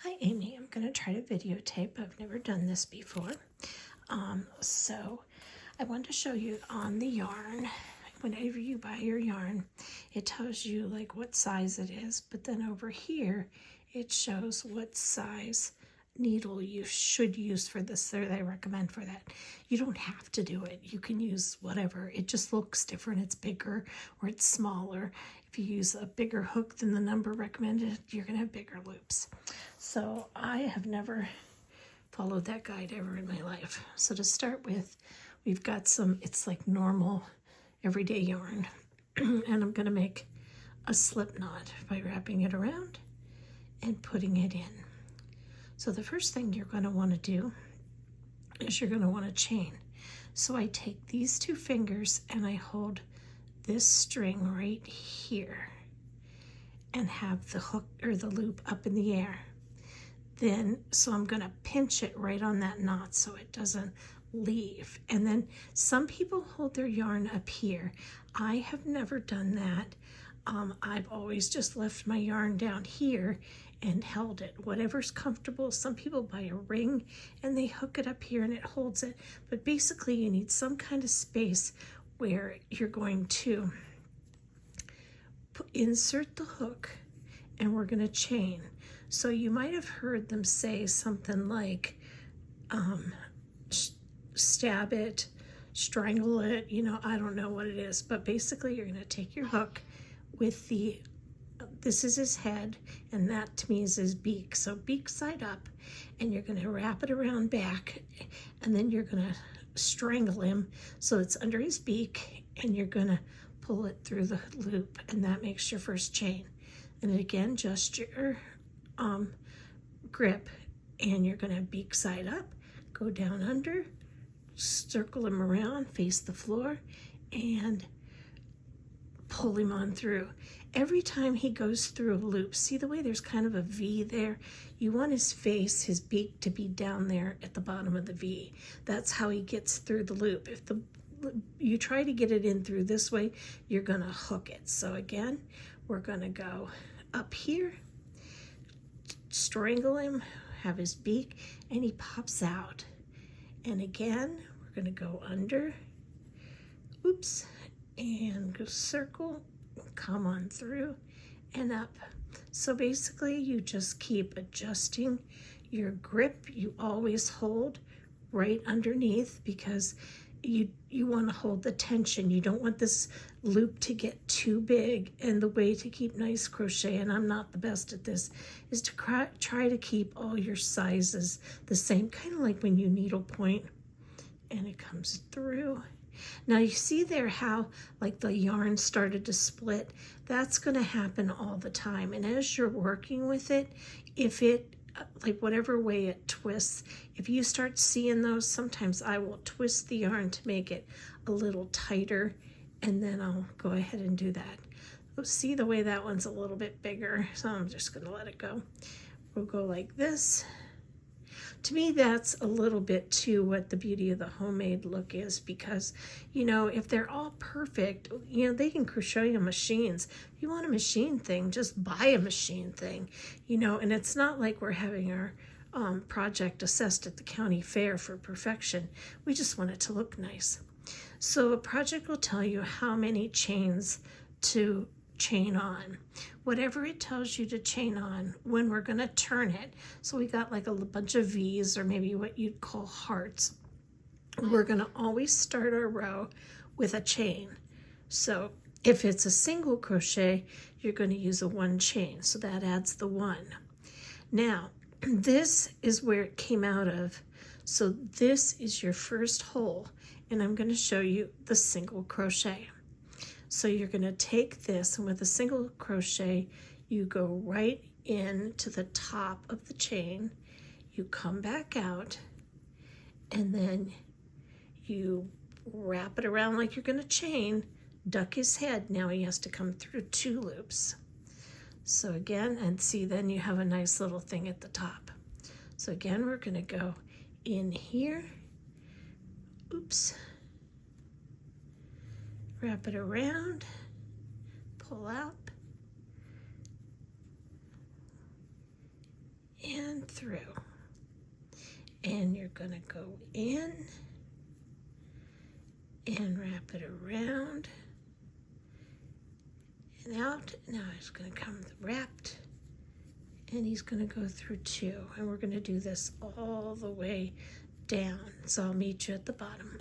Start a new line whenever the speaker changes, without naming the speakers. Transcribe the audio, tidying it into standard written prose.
Hi Amy, I'm going to try to videotape. I've never done this before. So I want to show you on the yarn, whenever you buy your yarn, it tells you like what size it is, but then over here it shows what size needle you should use for this, or they recommend for that. You don't have to do it. You can use whatever. It just looks different. It's bigger or it's smaller. If you use a bigger hook than the number recommended, you're going to have bigger loops. So I have never followed that guide ever in my life. So to start with, we've got some, it's like normal everyday yarn. And I'm going to make a slip knot by wrapping it around and putting it in. So the first thing you're going to want to do is you're going to want to chain. So I take these two fingers and I hold this string right here and have the hook or the loop up in the air. Then, so I'm going to pinch it right on that knot so it doesn't leave. And then some people hold their yarn up here. I have never done that. I've always just left my yarn down here and held it. Whatever's comfortable. Some people buy a ring and they hook it up here and it holds it. But basically you need some kind of space where you're going to insert the hook and we're going to chain. So you might have heard them say something like stab it, strangle it, I don't know what it is, but basically you're going to take your hook with this is his head, and that to me is his beak. So beak side up, and you're going to wrap it around back, and then you're going to strangle him so it's under his beak, and you're going to pull it through the loop, and that makes your first chain. And again, just your grip, and you're going to beak side up, go down under, circle him around, face the floor, and pull him on through. Every time he goes through a loop, see the way there's kind of a V there? You want his face, his beak to be down there at the bottom of the V. That's how he gets through the loop. If you try to get it in through this way, you're going to hook it. So again, we're going to go up here, strangle him, have his beak, and he pops out. And again, we're going to go under, oops, and go circle, come on through and up. So basically you just keep adjusting your grip. You always hold right underneath because you want to hold the tension. You don't want this loop to get too big. And the way to keep nice crochet, and I'm not the best at this, is to try to keep all your sizes the same, kind of like when you needle point and it comes through. Now you see there how like the yarn started to split. That's going to happen all the time. And as you're working with it, if it, like whatever way it twists, if you start seeing those, sometimes I will twist the yarn to make it a little tighter, and then I'll go ahead and do that. See the way that one's a little bit bigger, so I'm just going to let it go. We'll go like this. To me, that's a little bit too what the beauty of the homemade look is, because, if they're all perfect, they can crochet on machines. If you want a machine thing, just buy a machine thing, and it's not like we're having our project assessed at the county fair for perfection. We just want it to look nice. So a project will tell you how many chains to chain on, whatever it tells you to chain on when we're going to turn it. So we got like a bunch of V's, or maybe what you'd call hearts. We're going to always start our row with a chain. So if it's a single crochet, you're going to use a 1 chain, so that adds the 1. Now this is where it came out of. So this is your first hole, and I'm going to show you the single crochet. So you're going to take this, and with a single crochet, you go right in to the top of the chain, you come back out, and then you wrap it around like you're going to chain, duck his head. Now he has to come through 2 loops. So again, and see, then you have a nice little thing at the top. So again, we're going to go in here, oops, wrap it around, pull out, and through. And you're going to go in and wrap it around and out. Now he's going to come wrapped, and he's going to go through 2. And we're going to do this all the way down. So I'll meet you at the bottom.